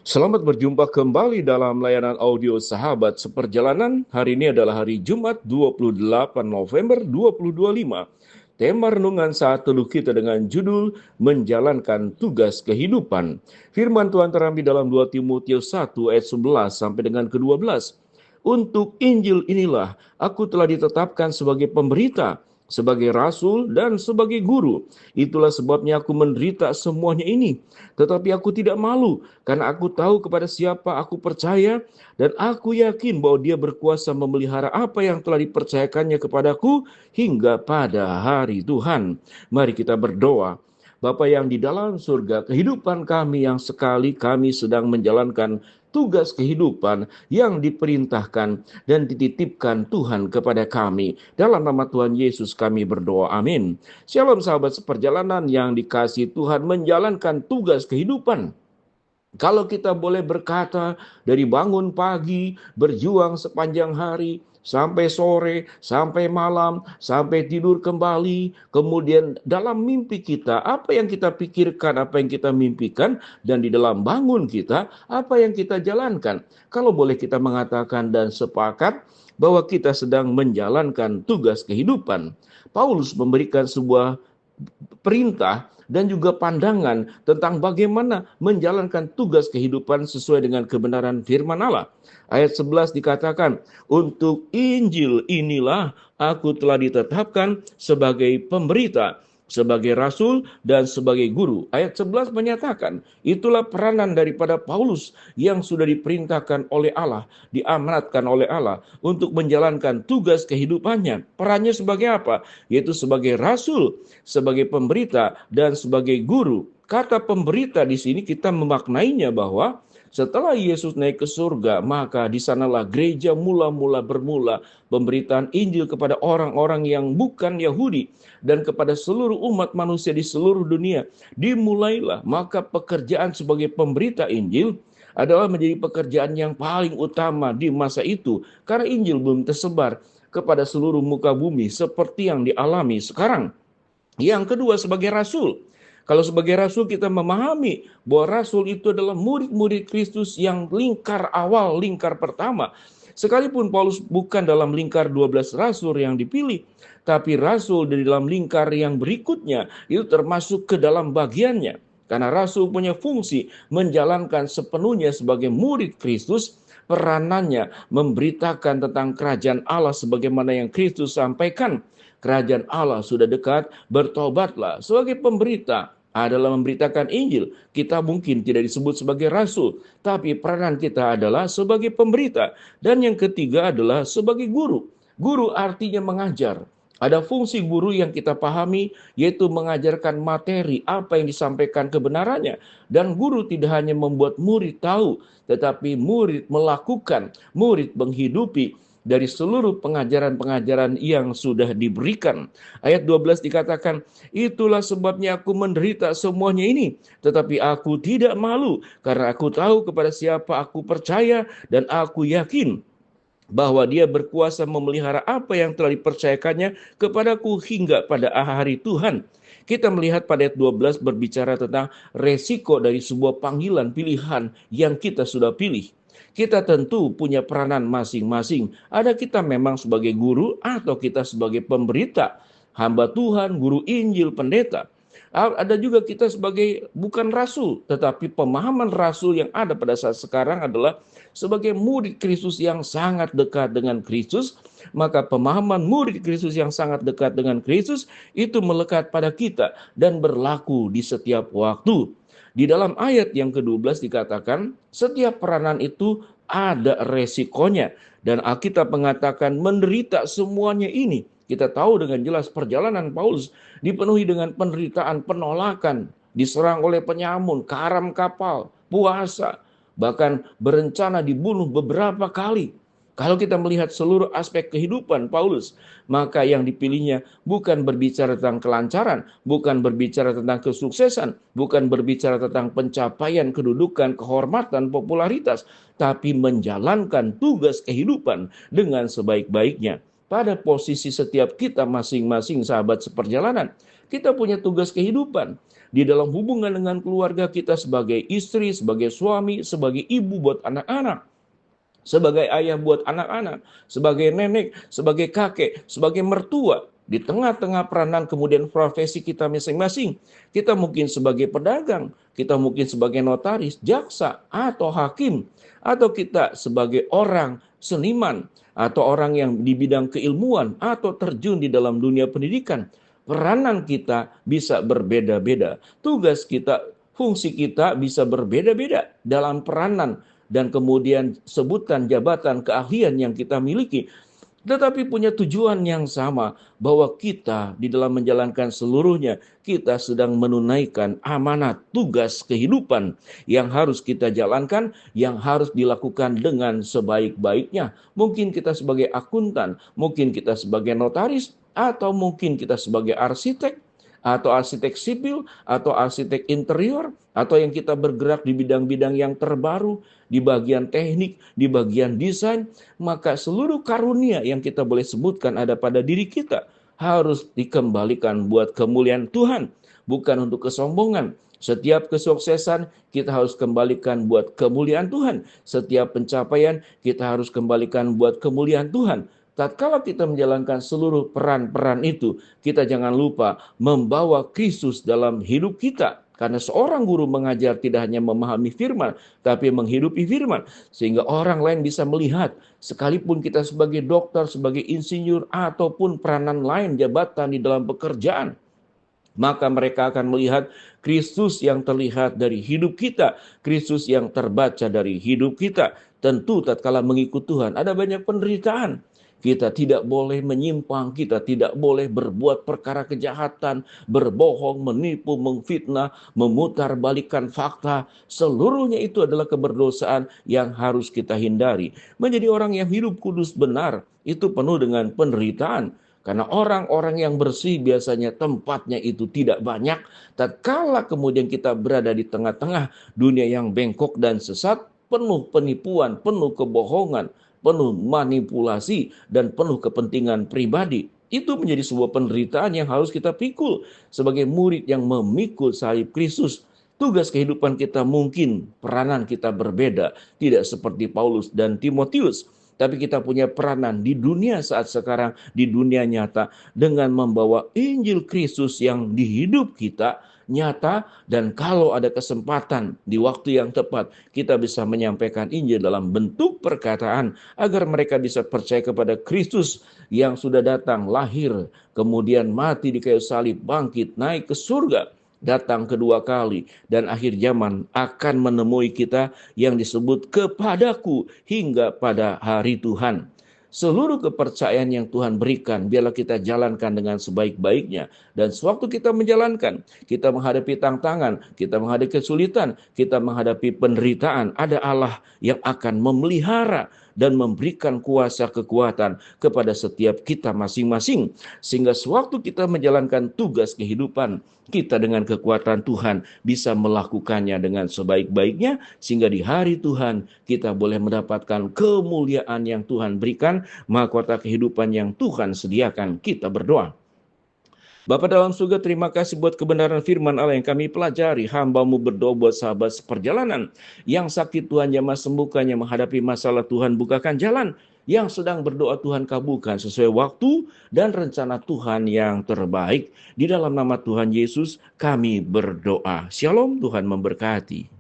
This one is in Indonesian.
Selamat berjumpa kembali dalam layanan audio Sahabat Seperjalanan. Hari ini adalah hari Jumat 28 November 2025. Tema renungan saat teduh kita dengan judul Menjalankan Tugas Kehidupan. Firman Tuhan terambil dalam 2 Timotius 1 ayat 11 sampai dengan ke-12. Untuk Injil inilah aku telah ditetapkan sebagai pemberita, sebagai rasul dan sebagai guru. Itulah sebabnya aku menderita semuanya ini. Tetapi aku tidak malu, karena aku tahu kepada siapa aku percaya, dan aku yakin bahwa dia berkuasa memelihara apa yang telah dipercayakannya kepadaku hingga pada hari Tuhan. Mari kita berdoa. Bapa yang di dalam surga, kehidupan kami yang sekali kami sedang menjalankan tugas kehidupan yang diperintahkan dan dititipkan Tuhan kepada kami. Dalam nama Tuhan Yesus kami berdoa, amin. Shalom sahabat seperjalanan yang dikasihi Tuhan, menjalankan tugas kehidupan. Kalau kita boleh berkata, dari bangun pagi, berjuang sepanjang hari, sampai sore, sampai malam, sampai tidur kembali, kemudian dalam mimpi kita, apa yang kita pikirkan, apa yang kita mimpikan, dan di dalam bangun kita, apa yang kita jalankan. Kalau boleh kita mengatakan dan sepakat bahwa kita sedang menjalankan tugas kehidupan. Paulus memberikan sebuah perintah dan juga pandangan tentang bagaimana menjalankan tugas kehidupan sesuai dengan kebenaran firman Allah. Ayat 11 dikatakan, untuk Injil inilah aku telah ditetapkan sebagai pemberita, sebagai rasul dan sebagai guru. Ayat 11 menyatakan, itulah peranan daripada Paulus yang sudah diperintahkan oleh Allah, diamanatkan oleh Allah untuk menjalankan tugas kehidupannya. Perannya sebagai apa? Yaitu sebagai rasul, sebagai pemberita dan sebagai guru. Kata pemberita di sini kita memaknainya bahwa setelah Yesus naik ke surga, maka di sanalah gereja mula-mula bermula pemberitaan Injil kepada orang-orang yang bukan Yahudi dan kepada seluruh umat manusia di seluruh dunia. Dimulailah, maka pekerjaan sebagai pemberita Injil adalah menjadi pekerjaan yang paling utama di masa itu, karena Injil belum tersebar kepada seluruh muka bumi seperti yang dialami sekarang. Yang kedua, sebagai rasul. Kalau sebagai rasul kita memahami bahwa rasul itu adalah murid-murid Kristus yang lingkar awal, lingkar pertama. Sekalipun Paulus bukan dalam lingkar 12 rasul yang dipilih, tapi rasul di dalam lingkar yang berikutnya itu termasuk ke dalam bagiannya. Karena rasul punya fungsi menjalankan sepenuhnya sebagai murid Kristus, peranannya memberitakan tentang kerajaan Allah sebagaimana yang Kristus sampaikan. Kerajaan Allah sudah dekat, bertobatlah. Sebagai pemberita adalah memberitakan Injil. Kita mungkin tidak disebut sebagai rasul, tapi peranan kita adalah sebagai pemberita. Dan yang ketiga adalah sebagai guru. Guru artinya mengajar. Ada fungsi guru yang kita pahami, yaitu mengajarkan materi apa yang disampaikan kebenarannya. Dan guru tidak hanya membuat murid tahu, tetapi murid melakukan, murid menghidupi dari seluruh pengajaran-pengajaran yang sudah diberikan. Ayat 12 dikatakan, itulah sebabnya aku menderita semuanya ini, tetapi aku tidak malu, karena aku tahu kepada siapa aku percaya, dan aku yakin bahwa dia berkuasa memelihara apa yang telah dipercayakannya kepadaku hingga pada hari Tuhan. Kita melihat pada ayat 12 berbicara tentang resiko dari sebuah panggilan pilihan yang kita sudah pilih. Kita tentu punya peranan masing-masing. Ada kita memang sebagai guru atau kita sebagai pemberita, hamba Tuhan, guru Injil, pendeta. Ada juga kita sebagai bukan rasul, tetapi pemahaman rasul yang ada pada saat sekarang adalah sebagai murid Kristus yang sangat dekat dengan Kristus. Maka pemahaman murid Kristus yang sangat dekat dengan Kristus itu melekat pada kita dan berlaku di setiap waktu. Di dalam ayat yang ke-12 dikatakan, setiap peranan itu ada resikonya. Dan Alkitab mengatakan menderita semuanya ini. Kita tahu dengan jelas perjalanan Paulus dipenuhi dengan penderitaan, penolakan, diserang oleh penyamun, karam kapal, puasa, bahkan berencana dibunuh beberapa kali. Kalau kita melihat seluruh aspek kehidupan Paulus, maka yang dipilihnya bukan berbicara tentang kelancaran, bukan berbicara tentang kesuksesan, bukan berbicara tentang pencapaian kedudukan, kehormatan, popularitas, tapi menjalankan tugas kehidupan dengan sebaik-baiknya. Pada posisi setiap kita masing-masing sahabat seperjalanan, kita punya tugas kehidupan. di dalam hubungan dengan keluarga kita sebagai istri, sebagai suami, sebagai ibu buat anak-anak, sebagai ayah buat anak-anak, sebagai nenek, sebagai kakek, sebagai mertua, di tengah-tengah peranan kemudian profesi kita masing-masing. Kita mungkin sebagai pedagang, kita mungkin sebagai notaris, jaksa, atau hakim, atau kita sebagai orang seniman, atau orang yang di bidang keilmuan, atau terjun di dalam dunia pendidikan. Peranan kita bisa berbeda-beda. Tugas kita, fungsi kita bisa berbeda-beda dalam peranan dan kemudian sebutan jabatan keahlian yang kita miliki. Tetapi punya tujuan yang sama, bahwa kita di dalam menjalankan seluruhnya, kita sedang menunaikan amanat tugas kehidupan yang harus kita jalankan, yang harus dilakukan dengan sebaik-baiknya. Mungkin kita sebagai akuntan, mungkin kita sebagai notaris, atau mungkin kita sebagai arsitek, atau arsitek sipil, atau arsitek interior, atau yang kita bergerak di bidang-bidang yang terbaru, di bagian teknik, di bagian desain, maka seluruh karunia yang kita boleh sebutkan ada pada diri kita harus dikembalikan buat kemuliaan Tuhan, bukan untuk kesombongan. Setiap kesuksesan kita harus kembalikan buat kemuliaan Tuhan. Setiap pencapaian kita harus kembalikan buat kemuliaan Tuhan. Tatkala kita menjalankan seluruh peran-peran itu, kita jangan lupa membawa Kristus dalam hidup kita. Karena seorang guru mengajar tidak hanya memahami firman, tapi menghidupi firman. Sehingga orang lain bisa melihat, sekalipun kita sebagai dokter, sebagai insinyur, ataupun peranan lain jabatan di dalam pekerjaan, maka mereka akan melihat Kristus yang terlihat dari hidup kita, Kristus yang terbaca dari hidup kita. Tentu tatkala mengikut Tuhan ada banyak penderitaan. Kita tidak boleh menyimpang, kita tidak boleh berbuat perkara kejahatan, berbohong, menipu, memfitnah, memutarbalikkan fakta. Seluruhnya itu adalah keberdosaan yang harus kita hindari. Menjadi orang yang hidup kudus benar, itu penuh dengan penderitaan. Karena orang-orang yang bersih biasanya tempatnya itu tidak banyak. Tatkala kemudian kita berada di tengah-tengah dunia yang bengkok dan sesat, penuh penipuan, penuh kebohongan, penuh manipulasi, dan penuh kepentingan pribadi. Itu menjadi sebuah penderitaan yang harus kita pikul sebagai murid yang memikul salib Kristus. Tugas kehidupan kita mungkin, peranan kita berbeda, tidak seperti Paulus dan Timotius. Tapi kita punya peranan di dunia saat sekarang, di dunia nyata, dengan membawa Injil Kristus yang di hidup kita, nyata, dan kalau ada kesempatan di waktu yang tepat, kita bisa menyampaikan Injil dalam bentuk perkataan, agar mereka bisa percaya kepada Kristus yang sudah datang, lahir, kemudian mati di kayu salib, bangkit, naik ke surga, datang kedua kali, dan akhir zaman akan menemui kita yang disebut kepadaku hingga pada hari Tuhan. Seluruh kepercayaan yang Tuhan berikan, biarlah kita jalankan dengan sebaik-baiknya. Dan sewaktu kita menjalankan, kita menghadapi tantangan, kita menghadapi kesulitan, kita menghadapi penderitaan, ada Allah yang akan memelihara dan memberikan kuasa kekuatan kepada setiap kita masing-masing. Sehingga sewaktu kita menjalankan tugas kehidupan, kita dengan kekuatan Tuhan bisa melakukannya dengan sebaik-baiknya, sehingga di hari Tuhan kita boleh mendapatkan kemuliaan yang Tuhan berikan, mahkota kehidupan yang Tuhan sediakan. Kita berdoa. Bapa dalam surga, terima kasih buat kebenaran firman Allah yang kami pelajari. Hamba-Mu berdoa buat sahabat seperjalanan yang sakit, Tuhan jamah sembuhkan, yang menghadapi masalah Tuhan bukakan jalan, yang sedang berdoa Tuhan kabulkan sesuai waktu dan rencana Tuhan yang terbaik. Di dalam nama Tuhan Yesus kami berdoa. Shalom, Tuhan memberkati.